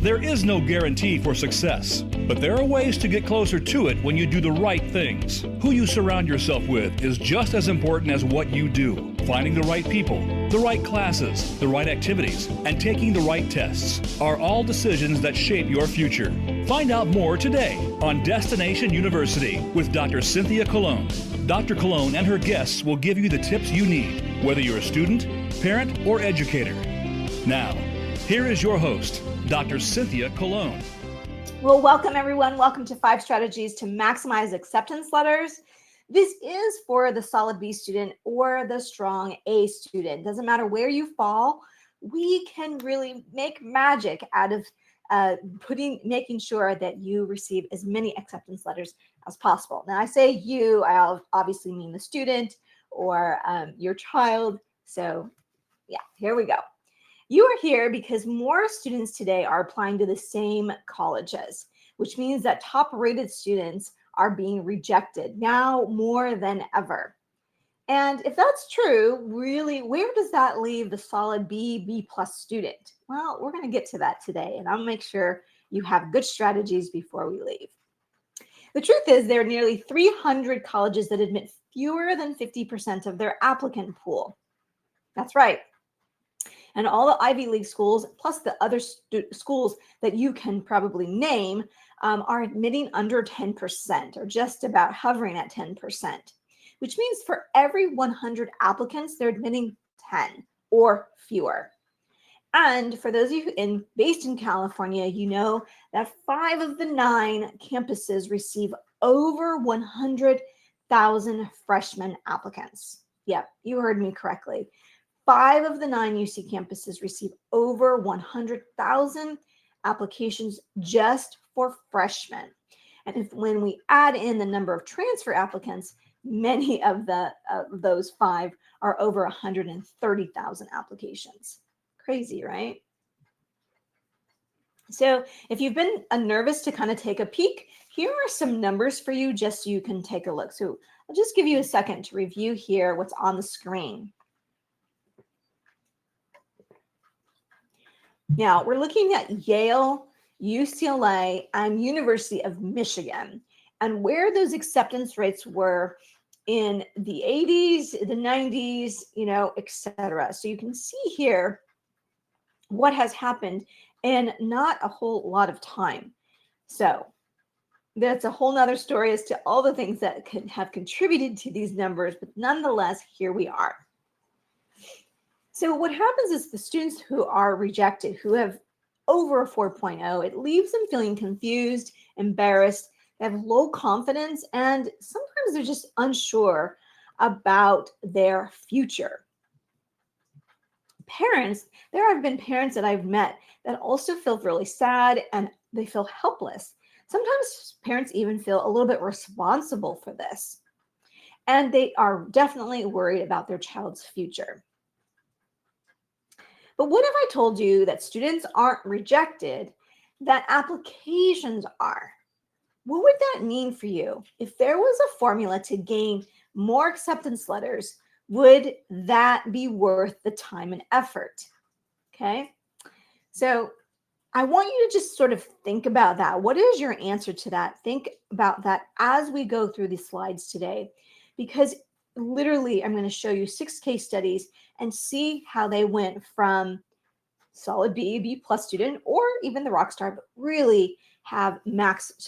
There is no guarantee for success, but there are ways to get closer to it when you do the right things. Who you surround yourself with is just as important as what you do. Finding the right people, the right classes, the right activities, and taking the right tests are all decisions that shape your future. Find out more today on Destination University with Dr. Cynthia Colon. Dr. Colon and her guests will give you the tips you need, whether you're a student, parent, or educator. Now, here is your host, Dr. Cynthia Colon. Well, welcome everyone. Welcome to 5 Strategies to Maximize Acceptance Letters. This is for the solid B student or the strong A student. Doesn't matter where you fall, we can really make magic out of making sure that you receive as many acceptance letters as possible. Now, I say you, I obviously mean the student or your child. So yeah, here we go. You are here because more students today are applying to the same colleges, which means that top-rated students are being rejected now more than ever. And if that's true, really, where does that leave the solid B plus student? Well, we're going to get to that today, and I'll make sure you have good strategies before we leave. The truth is there are nearly 300 colleges that admit fewer than 50% of their applicant pool. That's right. And all the Ivy League schools, plus the other schools that you can probably name, are admitting under 10%, or just about hovering at 10%, which means for every 100 applicants, they're admitting 10 or fewer. And for those of you based in California, you know that 5 of the 9 campuses receive over 100,000 freshman applicants. Yep, you heard me correctly. 5 of the 9 UC campuses receive over 100,000 applications just for freshmen. And when we add in the number of transfer applicants, many of those 5 are over 130,000 applications. Crazy, right? So if you've been nervous to kind of take a peek, here are some numbers for you just so you can take a look. So I'll just give you a second to review here what's on the screen. Now, we're looking at Yale, UCLA, and University of Michigan, and where those acceptance rates were in the 80s, the 90s, etc. So you can see here what has happened in not a whole lot of time. So that's a whole nother story as to all the things that could have contributed to these numbers, but nonetheless, here we are. So what happens is the students who are rejected, who have over a 4.0, it leaves them feeling confused, embarrassed, they have low confidence, and sometimes they're just unsure about their future. Parents, there have been parents that I've met that also feel really sad and they feel helpless. Sometimes parents even feel a little bit responsible for this, and they are definitely worried about their child's future. But what if I told you that students aren't rejected, that applications are? What would that mean for you? If there was a formula to gain more acceptance letters, would that be worth the time and effort? Okay, so I want you to just sort of think about that. What is your answer to that? Think about that as we go through these slides today, because literally I'm going to show you 6 case studies and see how they went from solid B plus student, or even the rock star, but really have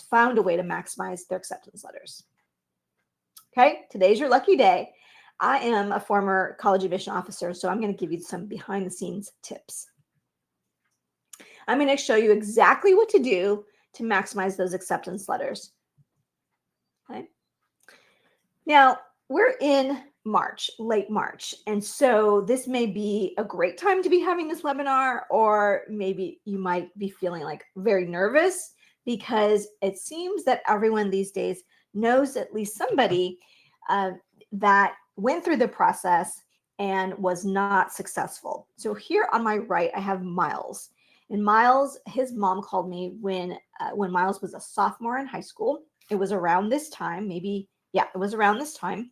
found a way to maximize their acceptance letters. Okay, today's your lucky day. I am a former college admission officer, so I'm going to give you some behind the scenes tips. I'm going to show you exactly what to do to maximize those acceptance letters. Okay. Now, we're in March, late March, and so this may be a great time to be having this webinar, or maybe you might be feeling like very nervous because it seems that everyone these days knows at least somebody that went through the process and was not successful. So here on my right, I have Miles. And Miles, his mom called me when Miles was a sophomore in high school. It was around this time, it was around this time.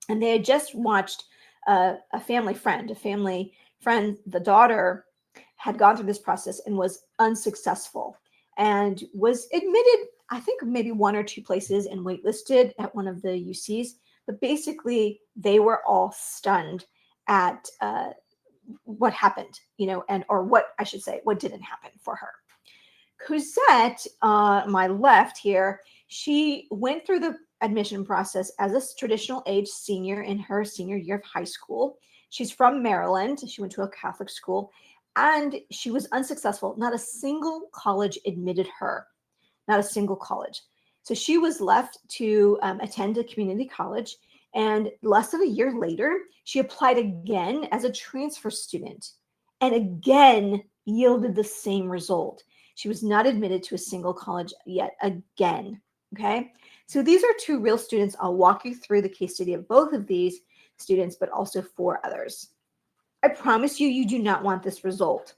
And they had just watched a family friend, the daughter had gone through this process and was unsuccessful and was admitted, I think maybe one or two places and waitlisted at one of the UCs. But basically, they were all stunned at what happened, or what I should say, what didn't happen for her. Cosette, my left here, she went through the admission process as a traditional age senior in her senior year of high school. She's from Maryland. She went to a Catholic school and she was unsuccessful. Not a single college admitted her, not a single college. So she was left to attend a community college. And less than a year later, she applied again as a transfer student and again yielded the same result. She was not admitted to a single college yet again. Okay. So these are two real students. I'll walk you through the case study of both of these students, but also 4 others. I promise you, you do not want this result,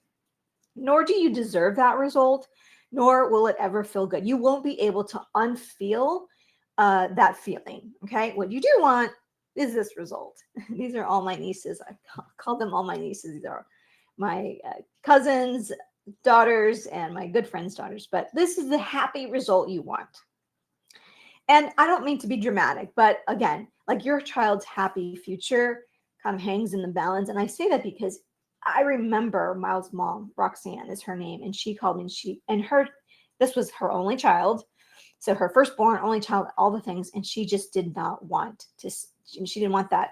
nor do you deserve that result, nor will it ever feel good. You won't be able to unfeel that feeling. Okay. What you do want is this result. These are all my nieces. I call them all my nieces. These are my cousins, daughters, and my good friends' daughters. But this is the happy result you want. And I don't mean to be dramatic, but again, like your child's happy future kind of hangs in the balance. And I say that because I remember Miles' mom, Roxanne is her name, and she called me this was her only child. So her firstborn, only child, all the things. And she just did not want she didn't want that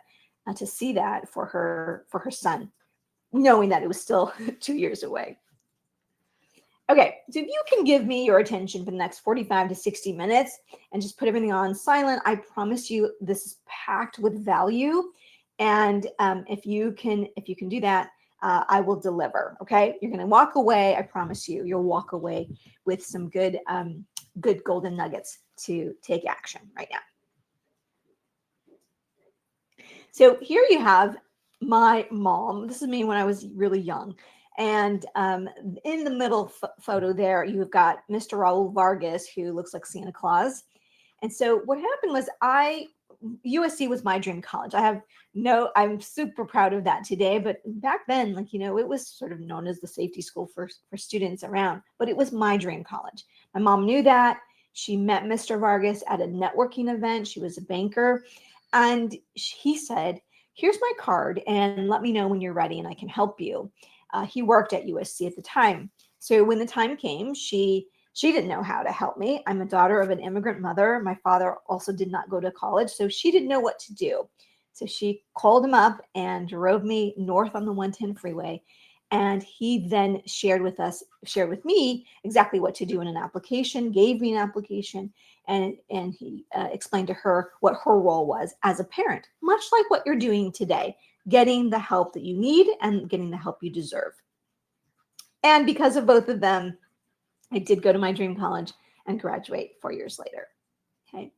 to see that for her son, knowing that it was still 2 years away. Okay, so if you can give me your attention for the next 45 to 60 minutes and just put everything on silent, I promise you this is packed with value. And if you can do that, I will deliver. Okay, you're going to walk away. I promise you, you'll walk away with some good golden nuggets to take action right now. So here you have my mom. This is me when I was really young. And in the middle photo there, you've got Mr. Raul Vargas, who looks like Santa Claus. And so what happened was USC was my dream college. I'm super proud of that today. But back then, it was sort of known as the safety school for students around. But it was my dream college. My mom knew that. She met Mr. Vargas at a networking event. She was a banker. And he said, here's my card and let me know when you're ready and I can help you. He worked at USC at the time. So when the time came, she didn't know how to help me. I'm a daughter of an immigrant mother. My father also did not go to college, so she didn't know what to do. So she called him up and drove me north on the 110 freeway. And he then shared with me exactly what to do in an application, gave me an application, and he explained to her what her role was as a parent, much like what you're doing today, getting the help that you need and getting the help you deserve. And because of both of them, I did go to my dream college and graduate 4 years later. Okay.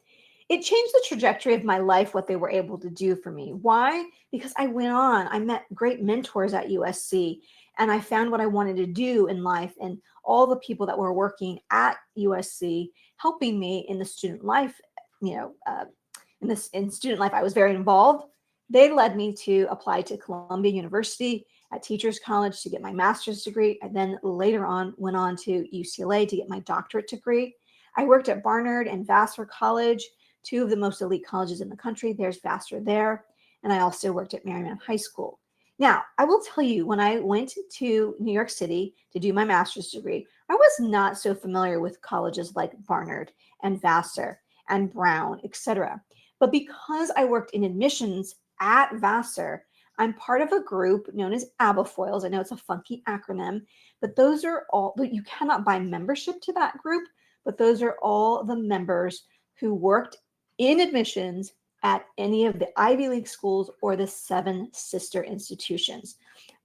It changed the trajectory of my life, what they were able to do for me. Why? Because I met great mentors at USC, and I found what I wanted to do in life, and all the people that were working at USC helping me in the student life, in student life, I was very involved. They led me to apply to Columbia University at Teachers College to get my master's degree. And then later on went on to UCLA to get my doctorate degree. I worked at Barnard and Vassar College, 2 of the most elite colleges in the country. There's Vassar there. And I also worked at Marymount High School. Now, I will tell you, when I went to New York City to do my master's degree, I was not so familiar with colleges like Barnard and Vassar and Brown, etc. But because I worked in admissions at Vassar, I'm part of a group known as Abifoils. I know it's a funky acronym, but those are all, you cannot buy membership to that group, but those are all the members who worked in admissions at any of the Ivy League schools or the 7 sister institutions.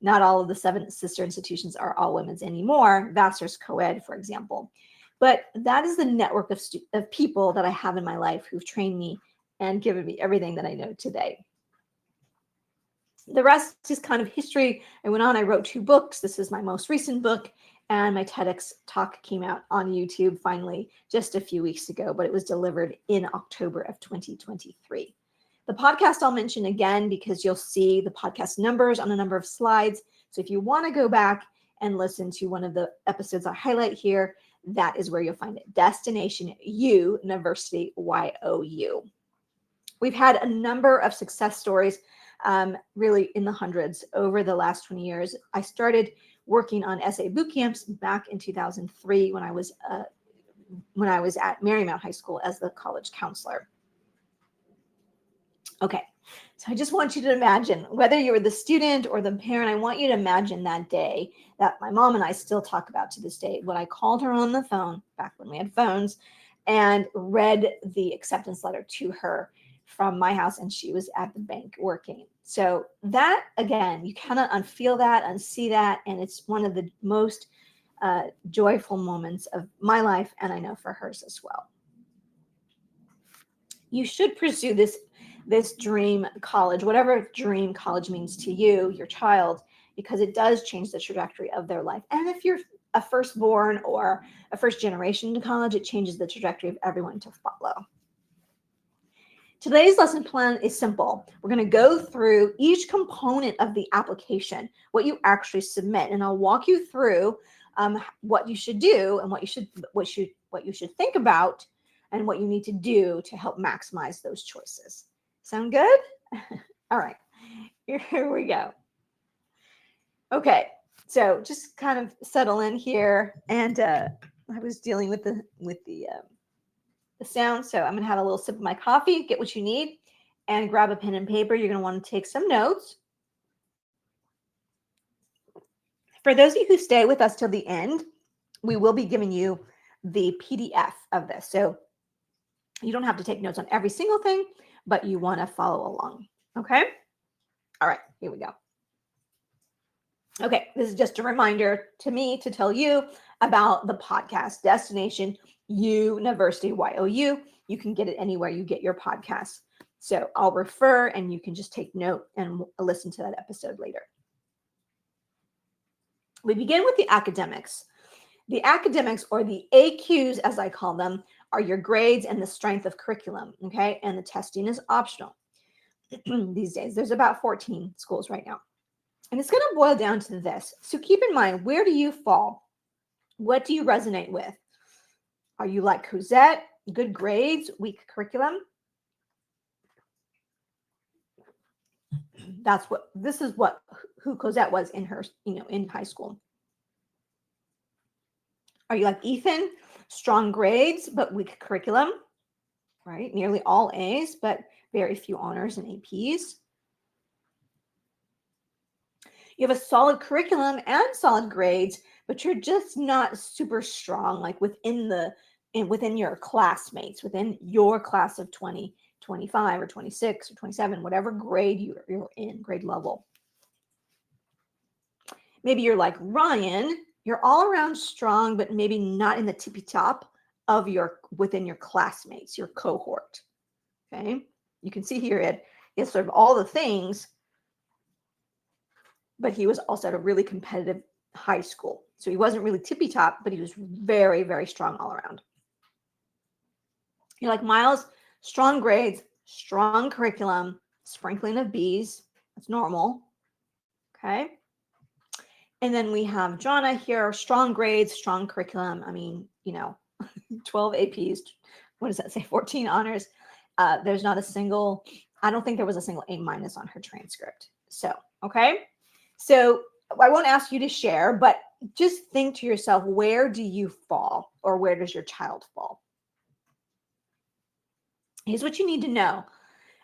Not all of the 7 sister institutions are all women's anymore. Vassar's co-ed, for example. But that is the network of people that I have in my life who've trained me and given me everything that I know today. The rest is kind of history. I went on, I wrote 2 books. This is my most recent book, and my TEDx talk came out on YouTube finally just a few weeks ago, but it was delivered in October of 2023. The podcast I'll mention again because you'll see the podcast numbers on a number of slides. So if you want to go back and listen to one of the episodes I highlight here, that is where you'll find it. Destination U, University, YOU. We've had a number of success stories, really in the hundreds over the last 20 years. I started working on essay boot camps back in 2003 when I was at Marymount High School as the college counselor. Okay, so I just want you to imagine, whether you were the student or the parent, I want you to imagine that day that my mom and I still talk about to this day, when I called her on the phone, back when we had phones, and read the acceptance letter to her from my house, and she was at the bank working. So that, again, you kind of unfeel that, unsee that, and it's one of the most joyful moments of my life, and I know for hers as well. You should pursue this dream college, whatever dream college means to you, your child, because it does change the trajectory of their life. And if you're a firstborn or a first generation to college, it changes the trajectory of everyone to follow. Today's lesson plan is simple. We're going to go through each component of the application, what you actually submit, and I'll walk you through what you should do and what you should think about and what you need to do to help maximize those choices. Sound good? All right, here we go. Okay, so just kind of settle in here, and I was dealing with the sound, so I'm gonna have a little sip of my coffee, get what you need, and grab a pen and paper. You're gonna want to take some notes. For those of you who stay with us till the end, we will be giving you the PDF of this, so you don't have to take notes on every single thing, but you want to follow along. Okay? All right, here we go. Okay, this is just a reminder to me to tell you about the podcast, Destination University, YOU. You can get it anywhere you get your podcasts. So I'll refer, and you can just take note and listen to that episode later. We begin with the academics. The academics, or the AQs as I call them, are your grades and the strength of curriculum, okay? And the testing is optional these days. There's about 14 schools right now. And it's going to boil down to this. So keep in mind, where do you fall? What do you resonate with? Are you like Cosette, good grades, weak curriculum? This is who Cosette was in her, in high school. Are you like Ethan, strong grades, but weak curriculum, right? Nearly all A's, but very few honors and APs. You have a solid curriculum and solid grades, but you're just not super strong, like within your classmates, within your class of 20, 25, or 26, or 27, whatever grade you're in, grade level. Maybe you're like Ryan, you're all around strong, but maybe not in the tippy top of within your classmates, your cohort. Okay, you can see here it's sort of all the things, but he was also at a really competitive high school. So he wasn't really tippy top, but he was very, very strong all around. You're like Miles, strong grades, strong curriculum, sprinkling of B's. That's normal. Okay. And then we have Jonna here, strong grades, strong curriculum. I mean, 12 APs. What does that say? 14 honors. There's not a single, I don't think there was a single A- on her transcript. So, okay. So I won't ask you to share, but just think to yourself, where do you fall, or where does your child fall? Here's what you need to know.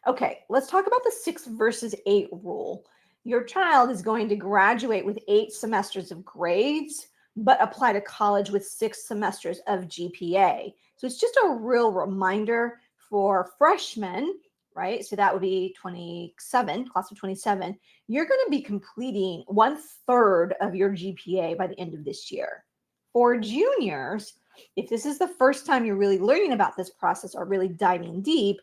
Okay, let's talk about the 6 versus 8 rule. Your child is going to graduate with 8 semesters of grades, but apply to college with 6 semesters of GPA. So it's just a real reminder for freshmen, right? So that would be 27, class of 27. You're going to be completing 1/3 of your GPA by the end of this year. For juniors, if this is the first time you're really learning about this process or really diving deep,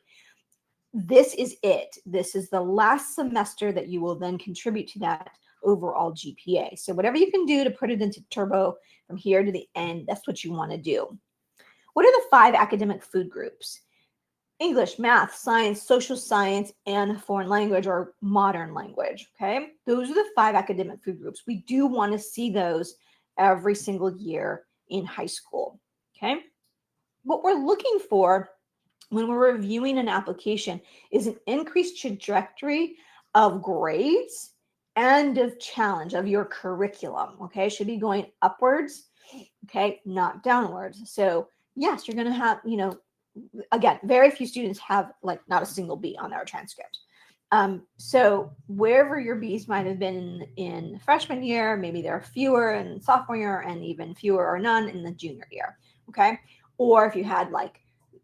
this is it. This is the last semester that you will then contribute to that overall GPA. So whatever you can do to put it into turbo from here to the end, that's what you want to do. What are the 5 academic food groups? English, math, science, social science, and foreign language or modern language, okay? Those are the 5 academic food groups. We do want to see those every single year in high school, okay? What we're looking for when we're reviewing an application is an increased trajectory of grades and of challenge of your curriculum, okay? It should be going upwards, okay, not downwards. So yes, you're going to have, again, very few students have like not a single B on their transcript. So wherever your B's might have been in freshman year, maybe there are fewer in sophomore year and even fewer or none in the junior year, okay? Or if you had like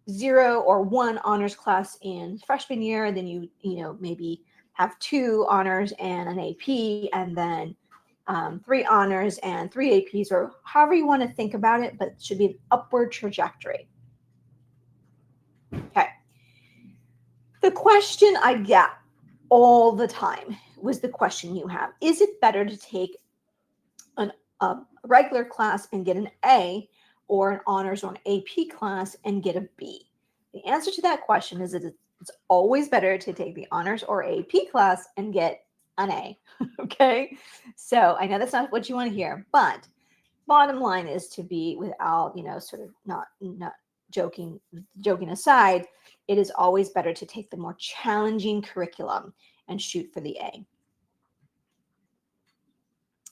0 or 1 honors class in freshman year, then you maybe have 2 honors and an AP, and then 3 honors and 3 APs, or however you want to think about it, but it should be an upward trajectory. Okay. The question I get all the time was the question you have. Is it better to take a regular class and get an A, or an honors or an AP class and get a B? The answer to that question is that it's always better to take the honors or AP class and get an A. Okay. So I know that's not what you want to hear, but bottom line is to be, without, sort of not joking aside, it is always better to take the more challenging curriculum and shoot for the A.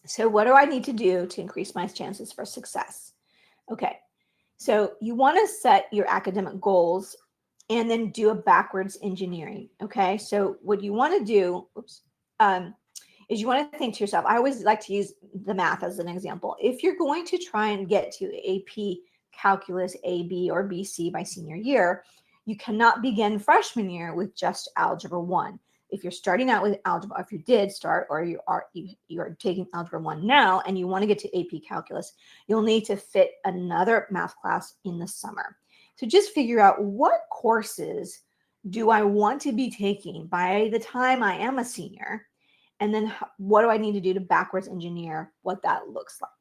So what do I need to do to increase my chances for success? Okay, so you want to set your academic goals and then do a backwards engineering. Okay, so what you want to do, is you want to think to yourself, I always like to use the math as an example. If you're going to try and get to AP calculus AB or BC by senior year, you cannot begin freshman year with just algebra 1. If you're starting out with algebra, if you did start, or you are taking algebra 1 now and you want to get to AP calculus, you'll need to fit another math class in the summer. So just figure out, what courses do I want to be taking by the time I am a senior? And then what do I need to do to backwards engineer what that looks like?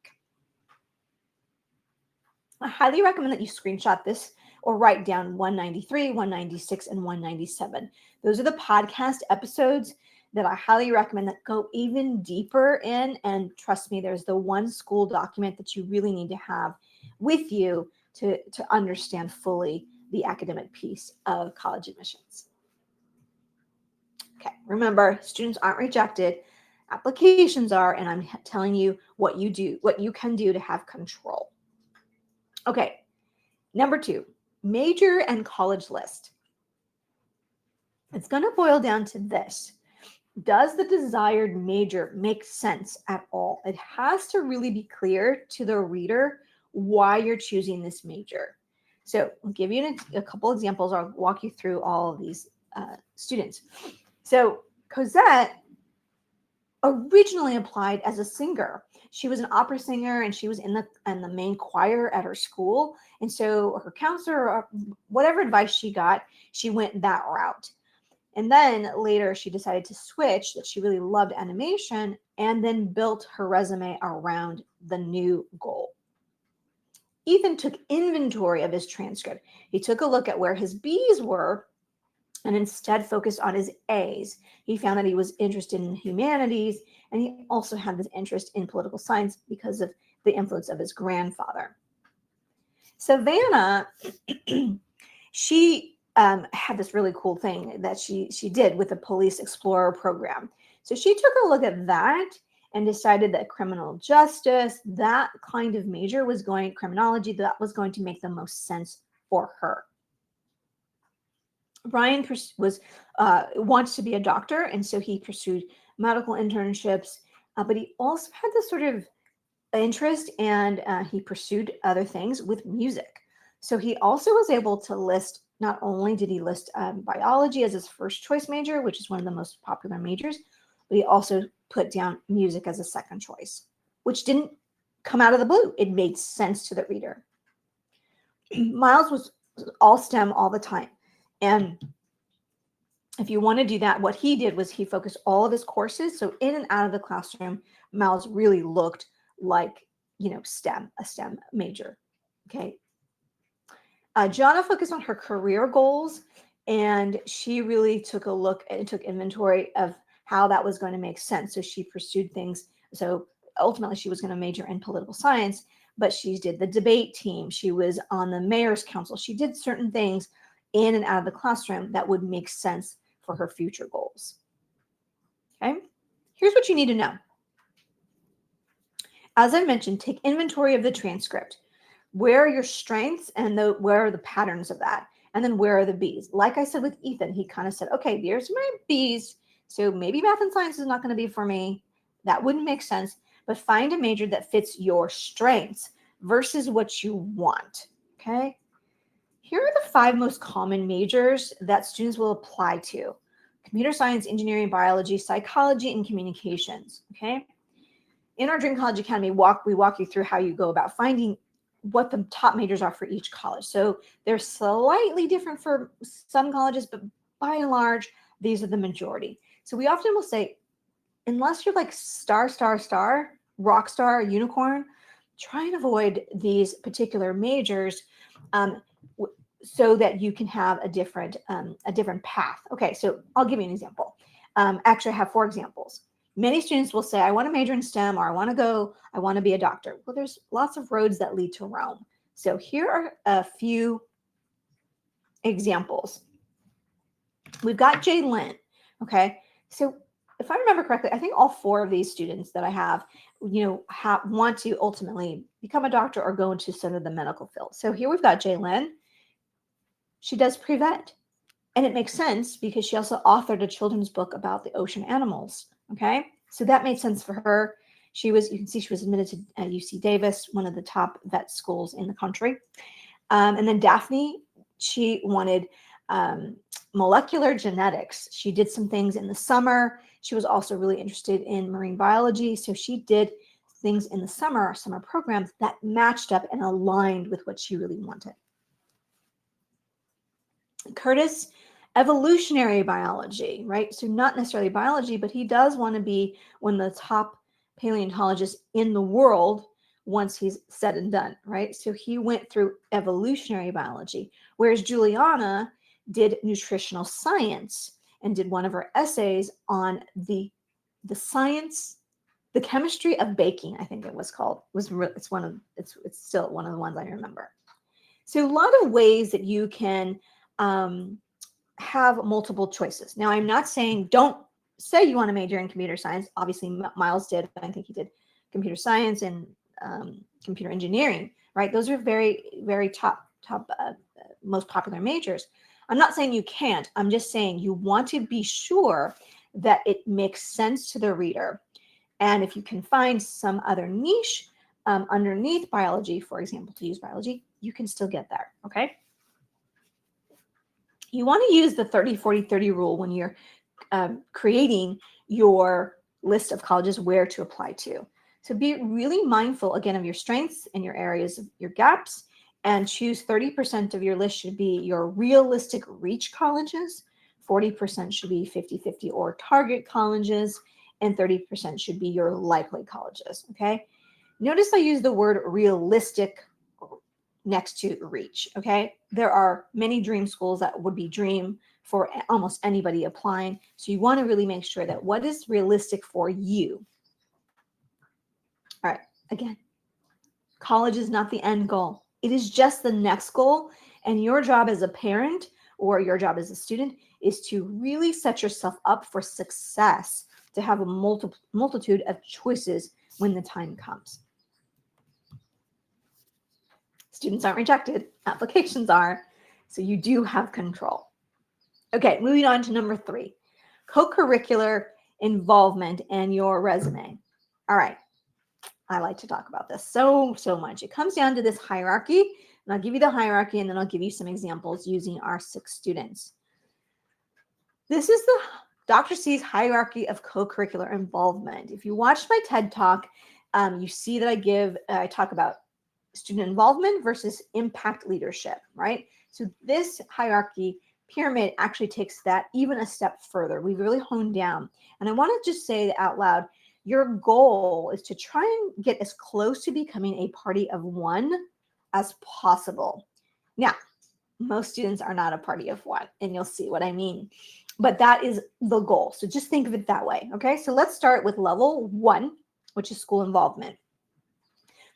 I highly recommend that you screenshot this or write down 193, 196, and 197. Those are the podcast episodes that I highly recommend that go even deeper in. And trust me, there's the one school document that you really need to have with you to understand fully the academic piece of college admissions. Okay, remember, students aren't rejected, applications are, and I'm telling you what you can do to have control. Okay, number 2, major and college list. It's going to boil down to this. Does the desired major make sense at all? It has to really be clear to the reader why you're choosing this major. So I'll give you a couple examples. I'll walk you through all of these students. So Cosette originally applied as a singer. She was an opera singer, and she was in the main choir at her school. And so her counselor, or whatever advice she got, she went that route. And then later she decided to switch, that she really loved animation, and then built her resume around the new goal. Ethan took inventory of his transcript. He took a look at where his B's were and instead focused on his A's. He found that he was interested in humanities, and he also had this interest in political science because of the influence of his grandfather. Savannah, she had this really cool thing that she did with the Police Explorer program. So she took a look at that and decided that criminal justice, that kind of major criminology, that was going to make the most sense for her. Brian wants to be a doctor, and so he pursued medical internships, but he also had this sort of interest, and he pursued other things with music. So he also was able to list, not only did he list biology as his first choice major, which is one of the most popular majors, but he also put down music as a second choice, which didn't come out of the blue. It made sense to the reader. Miles was all STEM all the time. And if you want to do that, what he did was he focused all of his courses. So in and out of the classroom, Miles really looked like, a STEM major. Okay. Jonna focused on her career goals, And she really took a look and took inventory of how that was going to make sense. So she pursued things. So ultimately, she was going to major in political science, but she did the debate team. She was on the mayor's council. She did certain things in and out of the classroom that would make sense for her future goals. Okay, here's what you need to know. As I mentioned, take inventory of the transcript. Where are your strengths and where are the patterns of that? And then where are the B's? Like I said with Ethan, he kind of said, okay, there's my B's. So maybe math and science is not going to be for me. That wouldn't make sense. But find a major that fits your strengths versus what you want. Okay. Here are the 5 most common majors that students will apply to: computer science, engineering, biology, psychology, and communications. Okay. In our Dream College Academy, we walk you through how you go about finding what the top majors are for each college. So they're slightly different for some colleges, but by and large, these are the majority. So we often will say, unless you're like star, rock star, unicorn, try and avoid these particular majors so that you can have a different path. Okay, so I'll give you an example. Actually, I have 4 examples. Many students will say, I want to major in STEM, or I want to be a doctor. Well, there's lots of roads that lead to Rome. So here are a few examples. We've got Jay Lynn. Okay. So if I remember correctly, I think all 4 of these students that I have, want to ultimately become a doctor or go into sort of the medical field. So here we've got Jay Lynn. She does pre-vet. And it makes sense because she also authored a children's book about the ocean animals. Okay, so that made sense for her. You can see she was admitted to UC Davis, one of the top vet schools in the country. And then Daphne, she wanted molecular genetics. She did some things in the summer. She was also really interested in marine biology. So she did things in the summer programs that matched up and aligned with what she really wanted. Curtis, evolutionary biology, right? So not necessarily biology, but he does want to be one of the top paleontologists in the world once he's said and done, right? So he went through evolutionary biology, whereas Juliana did nutritional science and did one of her essays on the science, the chemistry of baking, I think it was called. It's still one of the ones I remember. So a lot of ways that you can have multiple choices. Now, I'm not saying don't say you want to major in computer science. Obviously, Miles did. I think he did computer science and computer engineering, right? Those are very, very top most popular majors. I'm not saying you can't. I'm just saying you want to be sure that it makes sense to the reader. And if you can find some other niche underneath biology, for example, to use biology, you can still get there, okay? You want to use the 30-40-30 rule when you're creating your list of colleges where to apply to. So be really mindful, again, of your strengths and your areas of your gaps, and choose 30% of your list should be your realistic reach colleges, 40% should be 50-50 or target colleges, and 30% should be your likely colleges, okay? Notice I use the word realistic next to reach, okay? There are many dream schools that would be dream for almost anybody applying. So you want to really make sure that what is realistic for you. All right, again, college is not the end goal. It is just the next goal. And your job as a parent or your job as a student is to really set yourself up for success, to have a multitude of choices when the time comes. Students aren't rejected, applications are, so you do have control. Okay, moving on to number 3, co-curricular involvement and your resume. All right, I like to talk about this so much. It comes down to this hierarchy, and I'll give you the hierarchy, and then I'll give you some examples using our 6 students. This is the Dr. C's hierarchy of co-curricular involvement. If you watched my TED Talk, you see that I talk about student involvement versus impact leadership, right? So this hierarchy pyramid actually takes that even a step further. We've really honed down. And I want to just say out loud, your goal is to try and get as close to becoming a party of one as possible. Now, Most students are not a party of one, and you'll see what I mean. But that is the goal. So just think of it that way. Okay, so let's start with level 1, which is school involvement.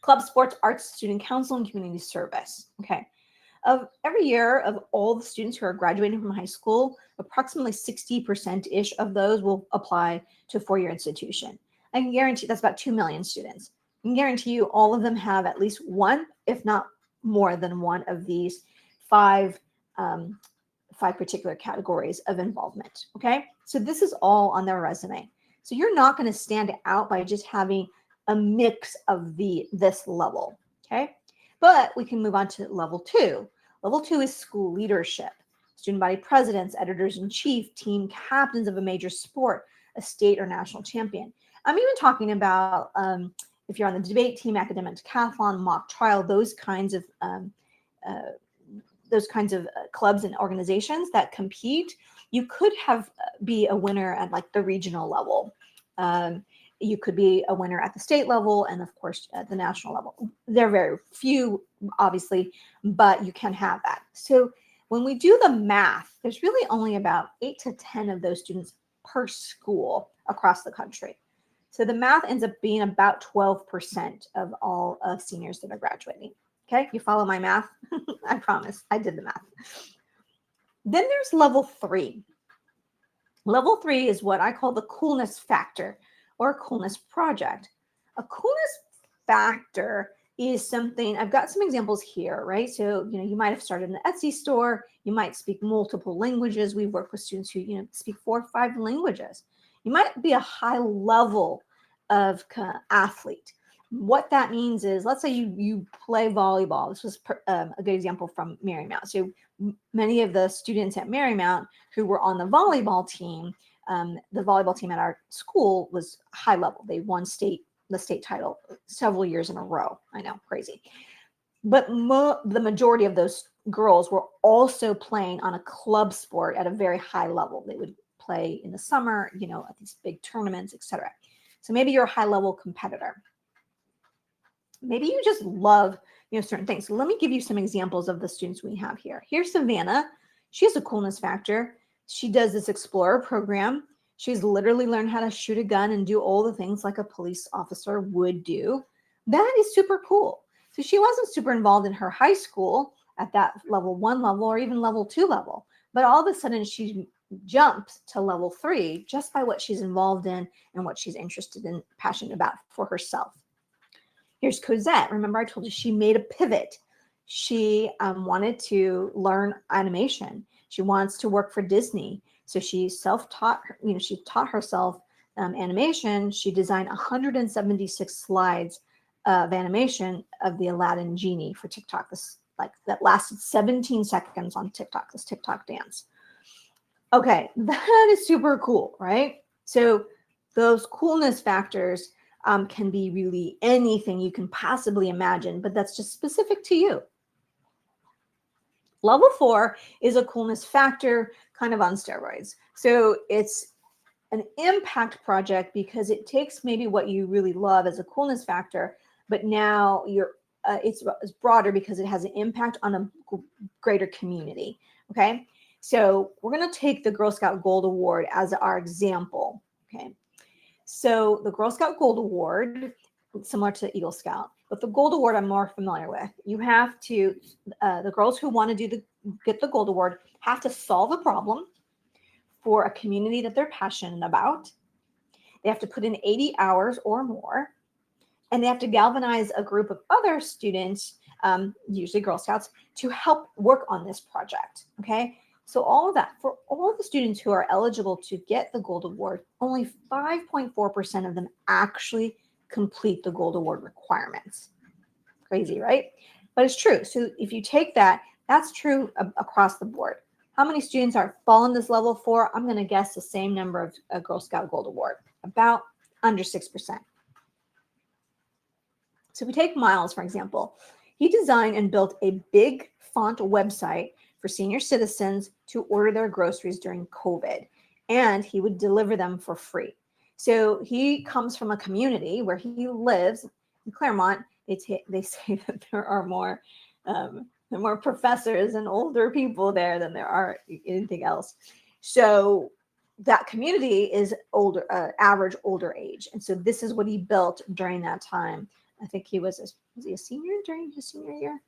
Club, sports, arts, student council, and community service. Okay. Of every year of all the students who are graduating from high school, approximately 60%-ish of those will apply to a 4-year institution. I can guarantee that's about 2 million students. I can guarantee you all of them have at least one, if not more than one of these five particular categories of involvement. Okay. So this is all on their resume. So you're not going to stand out by just having a mix of this level. Okay. But we can move on to level 2. Level 2 is school leadership. Student body presidents, editors-in-chief, team captains of a major sport, a state or national champion. I'm even talking about if you're on the debate team, academic decathlon, mock trial, those kinds of clubs and organizations that compete. You could be a winner at like the regional level. You could be a winner at the state level and, of course, at the national level. There are very few, obviously, but you can have that. So when we do the math, there's really only about 8 to 10 of those students per school across the country. So the math ends up being about 12% of all of seniors that are graduating. Okay, you follow my math? I promise, I did the math. Then there's level 3. Level 3 is what I call the coolness factor, or a coolness project. A coolness factor is something, I've got some examples here, right? So, you might have started an Etsy store. You might speak multiple languages. We've worked with students who, speak 4 or 5 languages. You might be a high level of athlete. What that means is, let's say you play volleyball. This was a good example from Marymount. So many of the students at Marymount who were on the volleyball team at our school was high level. They won the state title several years in a row. I know, crazy. But the majority of those girls were also playing on a club sport at a very high level. They would play in the summer, at these big tournaments, etc. So maybe you're a high level competitor. Maybe you just love, certain things. So let me give you some examples of the students we have here. Here's Savannah. She has a coolness factor. She does this Explorer program. She's literally learned how to shoot a gun and do all the things like a police officer would do. That is super cool. So she wasn't super involved in her high school at that level 1 level or even level 2 level, but all of a sudden she jumps to level 3 just by what she's involved in and what she's interested in, passionate about for herself. Here's Cosette. Remember I told you she made a pivot. She wanted to learn animation. She wants to work for Disney. So she self-taught, she taught herself animation. She designed 176 slides of animation of the Aladdin genie for TikTok. That lasted 17 seconds on TikTok, this TikTok dance. Okay, that is super cool, right? So those coolness factors can be really anything you can possibly imagine, but that's just specific to you. Level 4 is a coolness factor kind of on steroids. So it's an impact project because it takes maybe what you really love as a coolness factor, but now it's broader because it has an impact on a greater community. Okay, so we're going to take the Girl Scout Gold Award as our example. Okay, so the Girl Scout Gold Award, similar to Eagle Scout, but the Gold Award I'm more familiar with. You have to, the girls who want to get the Gold Award have to solve a problem for a community that they're passionate about. They have to put in 80 hours or more, and they have to galvanize a group of other students, usually Girl Scouts, to help work on this project. Okay, so all of that, for all the students who are eligible to get the Gold Award, only 5.4% of them actually complete the Gold Award requirements. Crazy, right? But it's true. So if you take that, that's true across the board. How many students are falling this level 4? I'm going to guess the same number of a Girl Scout Gold Award, about under 6%. So we take Miles, for example. He designed and built a big font website for senior citizens to order their groceries during COVID, and he would deliver them for free. So he comes from a community where he lives in Claremont. They say that there are more There are more professors and older people there than there are anything else. So that community is older, average older age. And so this is what he built during that time. I think was he a senior during his senior year?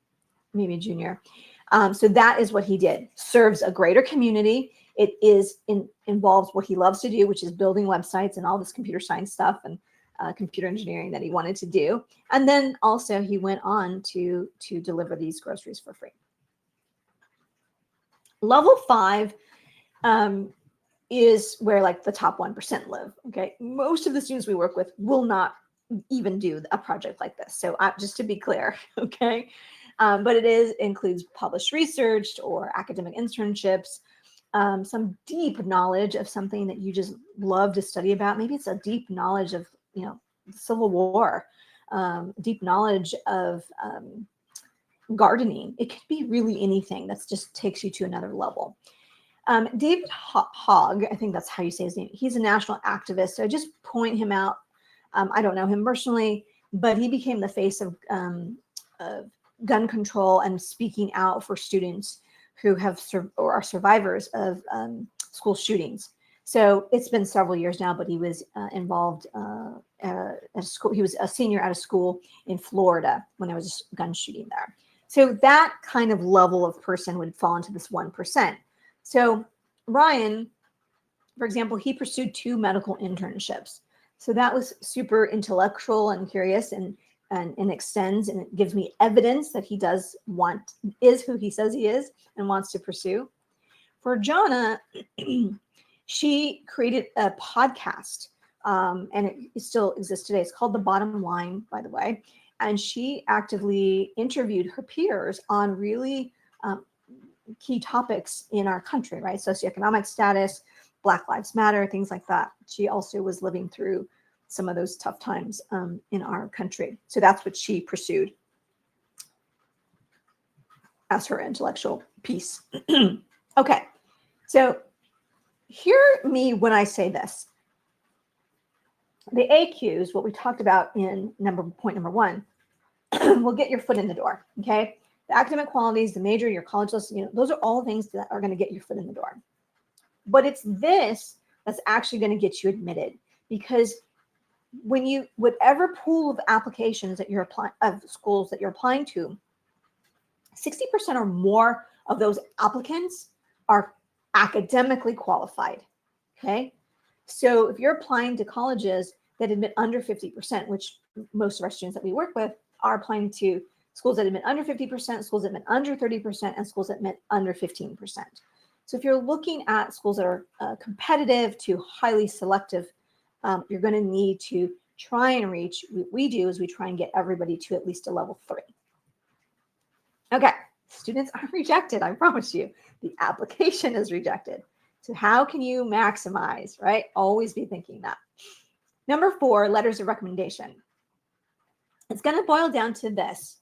Maybe a junior. So that is what he did. Serves a greater community. It involves what he loves to do, which is building websites and all this computer science stuff and computer engineering that he wanted to do. And then also he went on to deliver these groceries for free. Level 5 is where like the top 1% live. Okay. Most of the students we work with will not even do a project like this. So just to be clear, okay. But it includes published research or academic internships, some deep knowledge of something that you just love to study about. Maybe it's a deep knowledge of, the Civil War, deep knowledge of gardening. It could be really anything that just takes you to another level. David Hogg, I think that's how you say his name. He's a national activist. So I just point him out. I don't know him personally, but he became the face of gun control and speaking out for students who have or are survivors of school shootings. So it's been several years now, but he was involved at a school. He was a senior at a school in Florida when there was a gun shooting there. So that kind of level of person would fall into this 1%. So Ryan, for example, he pursued 2 medical internships. So that was super intellectual and curious and extends, and it gives me evidence that he is who he says he is and wants to pursue. For Jonna, she created a podcast, and it still exists today. It's called The Bottom Line, by the way. And she actively interviewed her peers on really key topics in our country, right? Socioeconomic status, Black Lives Matter, things like that. She also was living through some of those tough times in our country. So that's what she pursued as her intellectual piece. Okay, so hear me when I say this. The AQs, what we talked about in point number 1, will get your foot in the door, okay? The academic qualities, the major, your college list, those are all things that are going to get your foot in the door. But it's this that's actually going to get you admitted, because whatever pool of applications that you're applying, of schools that you're applying to, 60% or more of those applicants are academically qualified. Okay. So if you're applying to colleges that admit under 50%, which most of our students that we work with are applying to schools that admit under 50%, schools that admit under 30%, and schools that admit under 15%. So if you're looking at schools that are competitive to highly selective, you're going to need to try and reach, what we do is we try and get everybody to at least a level 3. Okay, students are rejected, I promise you. The application is rejected. So how can you maximize, right? Always be thinking that. Number 4, letters of recommendation. It's going to boil down to this.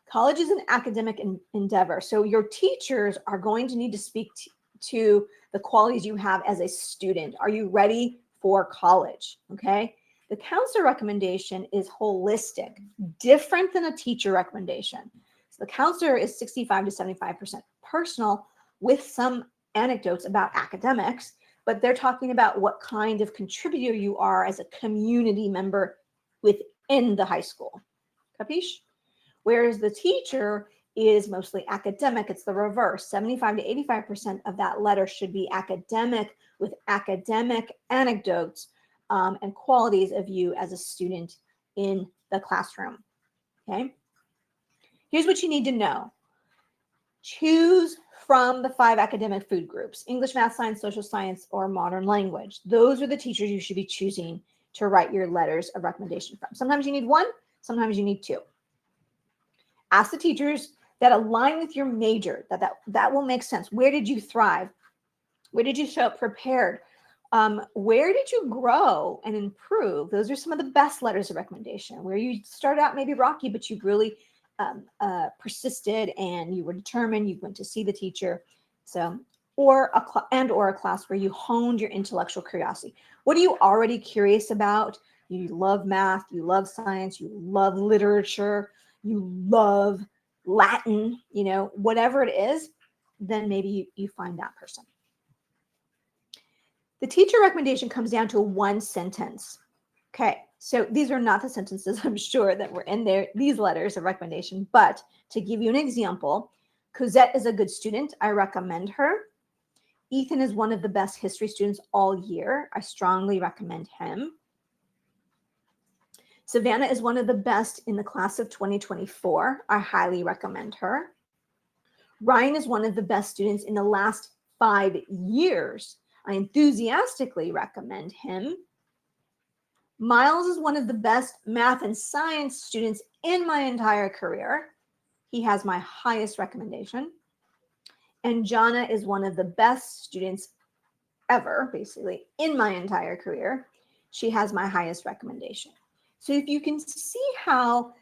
College is an academic endeavor. So your teachers are going to need to speak to the qualities you have as a student. Are you ready for college? Okay. The counselor recommendation is holistic, different than a teacher recommendation. So the counselor is 65 to 75% personal with some anecdotes about academics, but they're talking about what kind of contributor you are as a community member within the high school. Capiche? Whereas the teacher is mostly academic. It's the reverse. 75 to 85% of that letter should be academic, with academic anecdotes and qualities of you as a student in the classroom. Okay. Here's what you need to know. Choose from the 5 academic food groups: English, math, science, social science, or modern language. Those are the teachers you should be choosing to write your letters of recommendation from. Sometimes you need 1, sometimes you need 2. Ask the teachers that align with your major, that will make sense. Where did you thrive? Where did you show up prepared? Where did you grow and improve? Those are some of the best letters of recommendation, where you started out maybe rocky, but you really persisted and you were determined. You went to see the teacher. So, or a class where you honed your intellectual curiosity. What are you already curious about? You love math, you love science, you love literature, you love Latin, whatever it is, then maybe you find that person. The teacher recommendation comes down to one sentence. Okay, so these are not the sentences, I'm sure, that were in there, these letters of recommendation, but to give you an example, Cosette is a good student. I recommend her. Ethan is one of the best history students all year. I strongly recommend him. Savannah is one of the best in the class of 2024. I highly recommend her. Ryan is one of the best students in the last 5 years. I enthusiastically recommend him. Miles is one of the best math and science students in my entire career. He has my highest recommendation. And Jana is one of the best students ever, basically, in my entire career. She has my highest recommendation. So if you can see how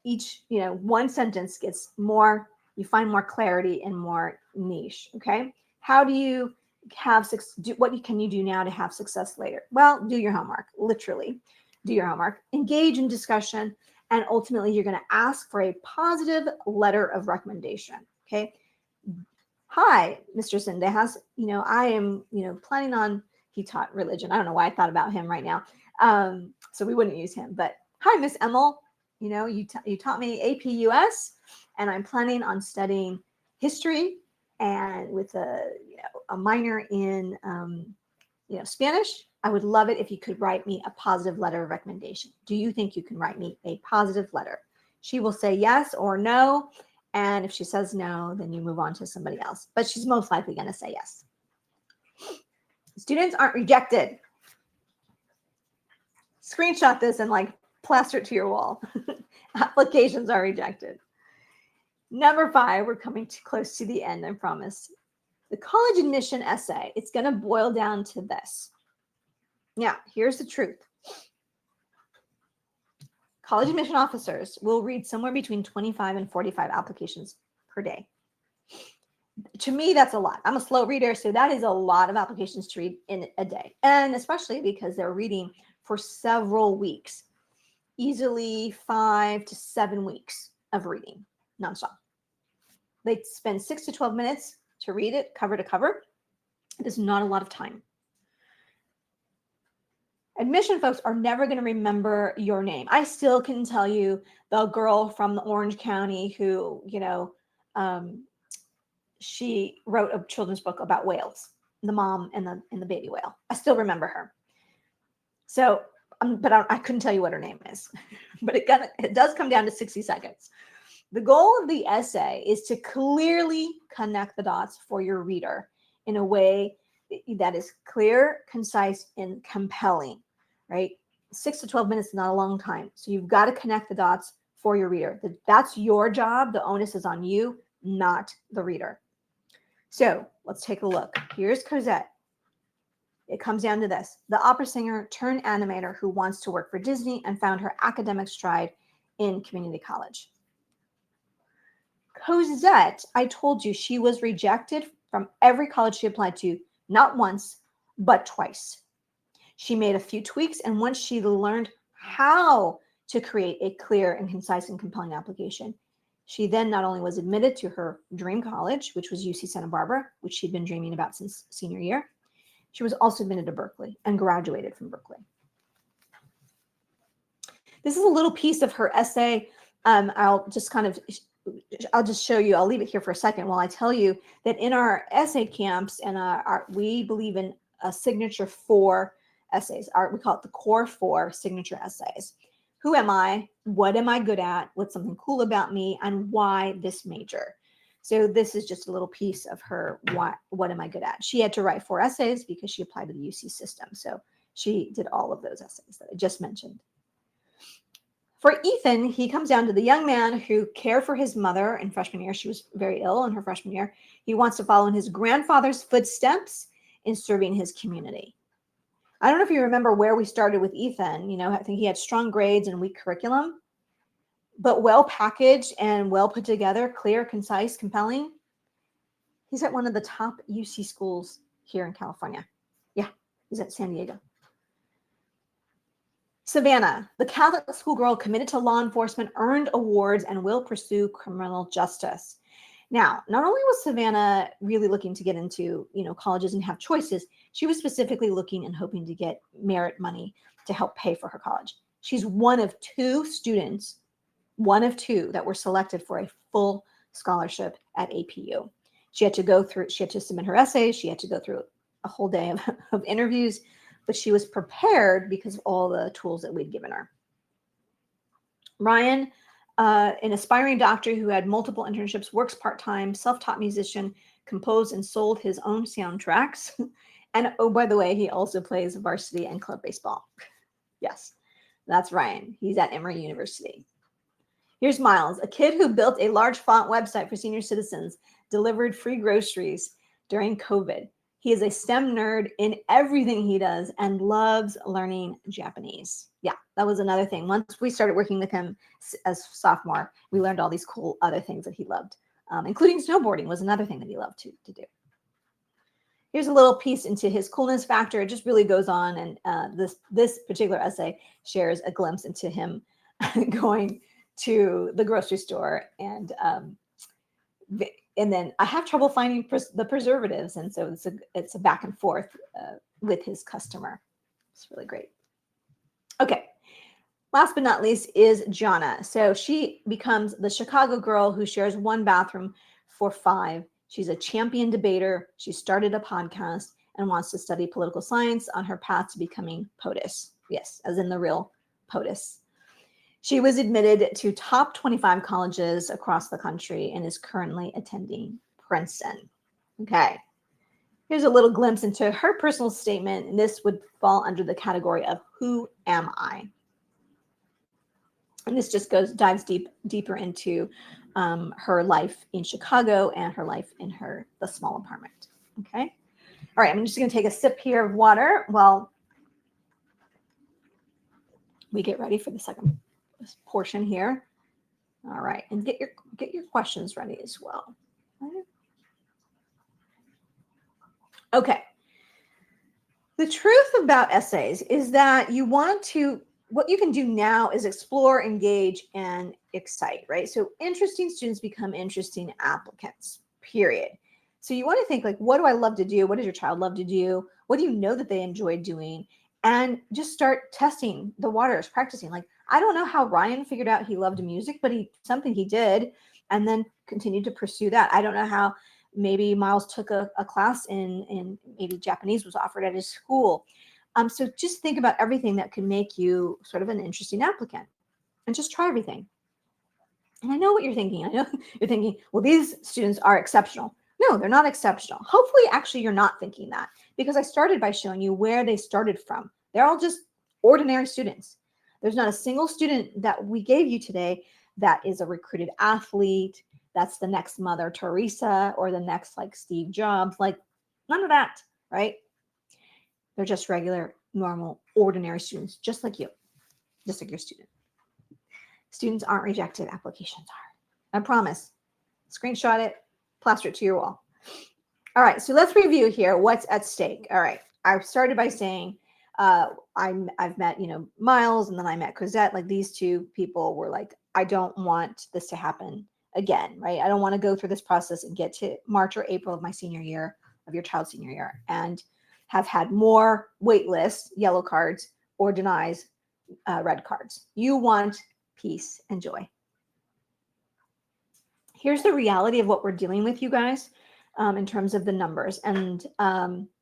each, one sentence gets more, you find more clarity and more niche, okay? How do you what can you do now to have success later? Well, do your homework, literally. Do your homework, engage in discussion, and ultimately you're going to ask for a positive letter of recommendation, okay? Hi, Mr. Sendejas, I am, planning on, he taught religion. I don't know why I thought about him right now. So we wouldn't use him, but hi, Miss Emil, you taught me AP US, and I'm planning on studying history and with a minor in, Spanish. I would love it if you could write me a positive letter of recommendation. Do you think you can write me a positive letter? She will say yes or no. And if she says no, then you move on to somebody else. But she's most likely going to say yes. Students aren't rejected. Screenshot this and plaster it to your wall. Applications are rejected. Number 5, we're coming too close to the end, I promise. The college admission essay, it's going to boil down to this. Now, here's the truth. College admission officers will read somewhere between 25 and 45 applications per day. To me, that's a lot. I'm a slow reader, so that is a lot of applications to read in a day. And especially because they're reading for several weeks, easily 5 to 7 weeks of reading nonstop. They spend 6 to 12 minutes to read it cover to cover. It is not a lot of time. Admission folks are never going to remember your name. I still can tell you the girl from the Orange County who, she wrote a children's book about whales, the mom and the baby whale. I still remember her. So, but I couldn't tell you what her name is. But it does come down to 60 seconds. The goal of the essay is to clearly connect the dots for your reader in a way that is clear, concise, and compelling, right? 6 to 12 minutes is not a long time. So you've got to connect the dots for your reader. That's your job. The onus is on you, not the reader. So let's take a look. Here's Cosette. It comes down to this. The opera singer turned animator who wants to work for Disney and found her academic stride in community college. Cosette, I told you she was rejected from every college she applied to, not once, but twice. She made a few tweaks, and once she learned how to create a clear and concise and compelling application, she then not only was admitted to her dream college, which was UC Santa Barbara, which she'd been dreaming about since senior year, she was also admitted to Berkeley and graduated from Berkeley. This is a little piece of her essay. I'll just show you. I'll leave it here for a second while I tell you that in our essay camps, and we believe in a signature 4 essays. We call it the core 4 signature essays. Who am I? What am I good at? What's something cool about me? And why this major? So this is just a little piece of her, what am I good at? She had to write 4 essays because she applied to the UC system. So she did all of those essays that I just mentioned. For Ethan, he comes down to the young man who cared for his mother in freshman year. She was very ill in her freshman year. He wants to follow in his grandfather's footsteps in serving his community. I don't know if you remember where we started with Ethan. I think he had strong grades and weak curriculum, but well packaged and well put together, clear, concise, compelling. He's at one of the top UC schools here in California. Yeah, he's at San Diego. Savannah, the Catholic schoolgirl committed to law enforcement, earned awards and will pursue criminal justice. Now, not only was Savannah really looking to get into, colleges and have choices, she was specifically looking and hoping to get merit money to help pay for her college. She's one of two that were selected for a full scholarship at APU. She had to submit her essays. She had to go through a whole day of interviews, but she was prepared because of all the tools that we'd given her. Ryan, an aspiring doctor who had multiple internships, works part-time, self-taught musician, composed and sold his own soundtracks. And oh, by the way, he also plays varsity and club baseball. Yes, that's Ryan. He's at Emory University. Here's Miles, a kid who built a large font website for senior citizens, delivered free groceries during COVID. He is a STEM nerd in everything he does and loves learning Japanese. Yeah, that was another thing. Once we started working with him as sophomore, we learned all these cool other things that he loved, including snowboarding was another thing that he loved to do. Here's a little piece into his coolness factor. It just really goes on, and this particular essay shares a glimpse into him going to the grocery store and then I have trouble finding the preservatives. And so it's a back and forth with his customer. It's really great. Okay. Last but not least is Jonna. So she becomes the Chicago girl who shares one bathroom for 5. She's a champion debater. She started a podcast and wants to study political science on her path to becoming POTUS. Yes, as in the real POTUS. She was admitted to top 25 colleges across the country and is currently attending Princeton. Okay. Here's a little glimpse into her personal statement, and this would fall under the category of who am I? And this just dives deeper into her life in Chicago and her life in the small apartment. Okay. All right. I'm just going to take a sip here of water while we get ready for the second portion here. All right, and get your questions ready as well. Okay. The truth about essays is that what you can do now is explore, engage, and excite, right? So interesting students become interesting applicants, period. So you want to think like, what do I love to do? What does your child love to do? What do you know that they enjoy doing? And just start testing the waters, practicing. Like, I don't know how Ryan figured out he loved music, but something he did, and then continued to pursue that. I don't know how maybe Miles took a class in maybe Japanese was offered at his school. So just think about everything that can make you sort of an interesting applicant, and just try everything. And I know what you're thinking. I know you're thinking, well, these students are exceptional. No, they're not exceptional. Hopefully, actually, you're not thinking that, because I started by showing you where they started from. They're all just ordinary students. There's not a single student that we gave you today that is a recruited athlete, that's the next Mother Teresa or the next like Steve Jobs, like none of that, right? They're just regular, normal, ordinary students, just like you, just like your student. Students aren't rejected, applications are. I promise. Screenshot it, plaster it to your wall. All right, so let's review here what's at stake. All right, I started by saying I've met, Miles, and then I met Cosette. Like, these two people were like, I don't want this to happen again, right? I don't want to go through this process and get to March or April of my senior year, of your child's senior year, and have had more wait lists, yellow cards, or denies, red cards. You want peace and joy. Here's the reality of what we're dealing with, you guys, in terms of the numbers. And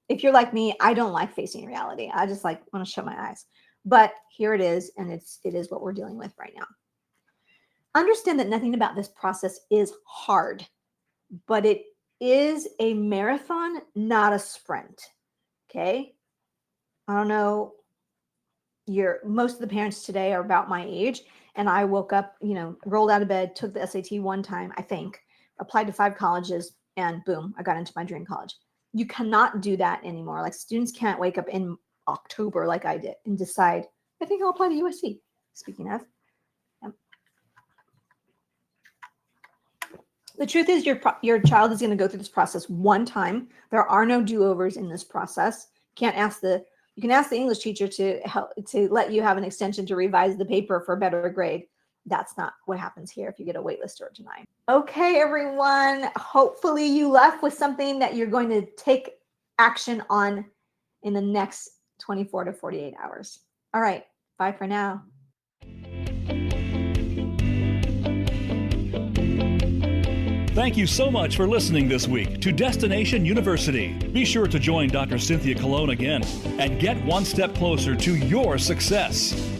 if you're like me, I don't like facing reality. I just want to shut my eyes. But here it is, and it is what we're dealing with right now. Understand that nothing about this process is hard, but it is a marathon, not a sprint. Okay? I don't know. Most of the parents today are about my age, and I woke up, rolled out of bed, took the SAT one time, I think, applied to 5 colleges, and boom, I got into my dream college. You cannot do that anymore. Like, students can't wake up in October like I did and decide, I think I'll apply to USC. Speaking of, the truth is your child is going to go through this process one time. There are no do-overs in this process. You You can ask the English teacher to help to let you have an extension to revise the paper for a better grade. That's not what happens here if you get a waitlist or a deny. Okay, everyone. Hopefully you left with something that you're going to take action on in the next 24 to 48 hours. All right. Bye for now. Thank you so much for listening this week to Destination University. Be sure to join Dr. Cynthia Colon again and get one step closer to your success.